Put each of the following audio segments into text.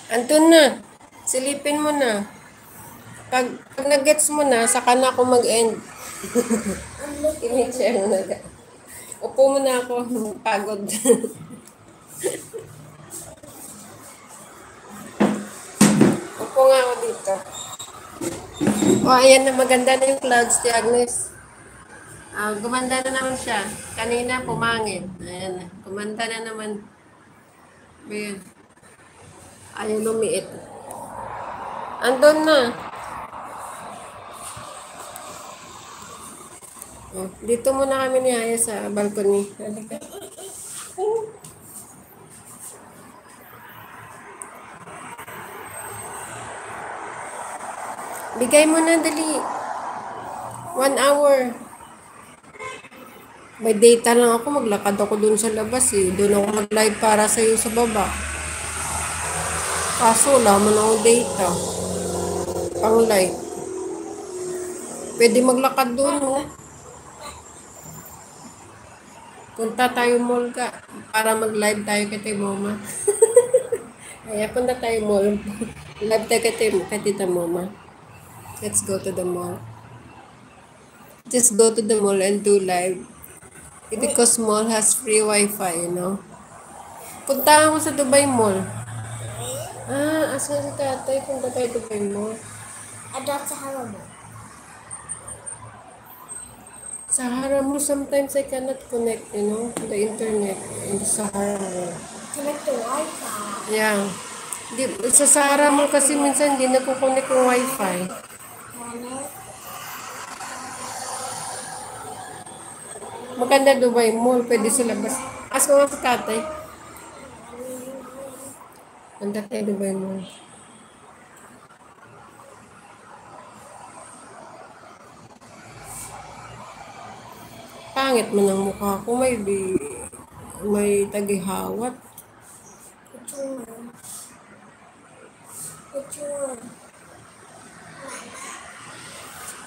Andun na. Silipin mo na. Pag nag-gets mo na, saka na ako mag-end. I-share mo na. Upo mo na ako. Pagod. Upo nga ako dito. O, ayan na. Maganda na yung clouds, ti Agnes. Gumanda na naman siya. Kanina, pumangit. Ayan na. Gumanda na naman. Ayan. Ayaw lumiit. Andun na. Dito muna kami ni Aya sa balcony. Halika. Bigay mo na, dali. 1 hour. May data lang ako. Maglakad ako dun sa labas eh. Doon ako mag-live para sa'yo sa baba. Kaso, wala mo na ako data. Pang live. Pwede maglakad doon, oh. Punta tayo mall ka. Para mag-live tayo kay Mama. Kaya punta tayo mall. Live tayo kay Tita Mama. Let's go to the mall. Just go to the mall and do live. Because mall has free wifi, you know. Punta ako sa Dubai Mall. Asa si tatay? Punta tayo Dubai Mall. That's Sahara Mall. Sahara Mall, sometimes I cannot connect, you know, the internet in the Sahara Mall. Connect the Wi-Fi. Yeah. Sa Sahara Mall kasi minsan hindi nagkukonek yung wifi. Maganda Dubai Mall, pwede sa labas. Ask mo nga sa tatay. Punta tayo Dubai Mall. Pangit mo ng mukha ko, may tagihawat.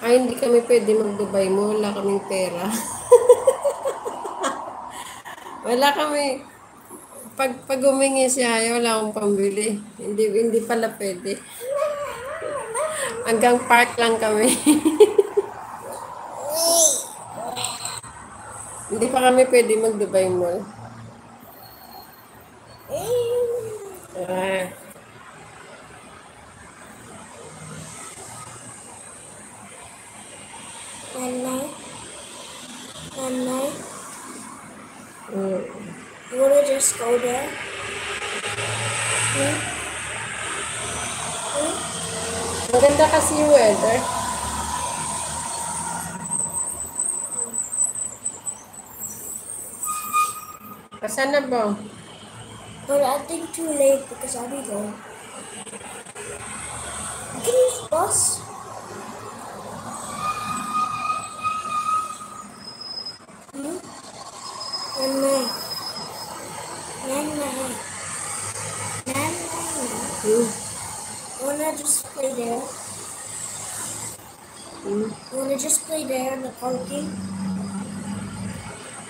Ay, hindi kami pwede mag-Dubai Mall, wala kaming pera. Wala kami. Pag humingi siya, wala akong pambili. Hindi pala pwede. Hanggang park lang kami. Hindi pa kami pwede mag-Dubai Mall. Nanay, you wanna just go there? Maganda kasi yung weather. Asan na ba? But I think too late because I'll be going. You can use bus. Nanay. Wanna just play there? Wanna just play there in the parking?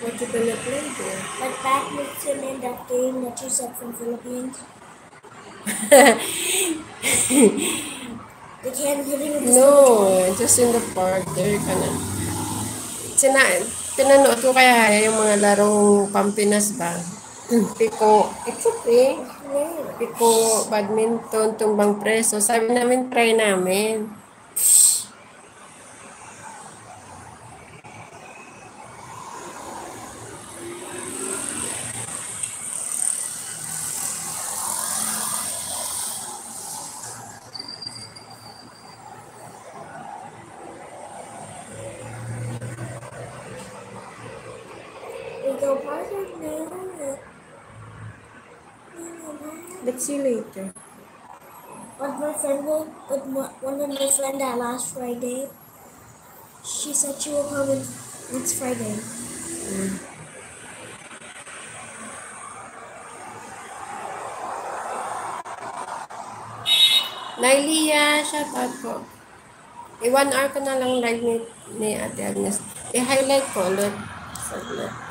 What you gonna play there? Like badminton and that game that you said from Philippines? They can't get in the No, just in the park. There ka na. Pinanood ko kaya yung mga larong Pampinas ba? Piko, it's okay. Piko, badminton, tumbang preso. Sabi namin, try namin. We go parking now. Let's see later. One of my friend that last Friday, she said she will come in next Friday. Nailia, shout out po. 1 hour ko na lang live ni Ate Agnes. I-highlight ko ulit. Saglit.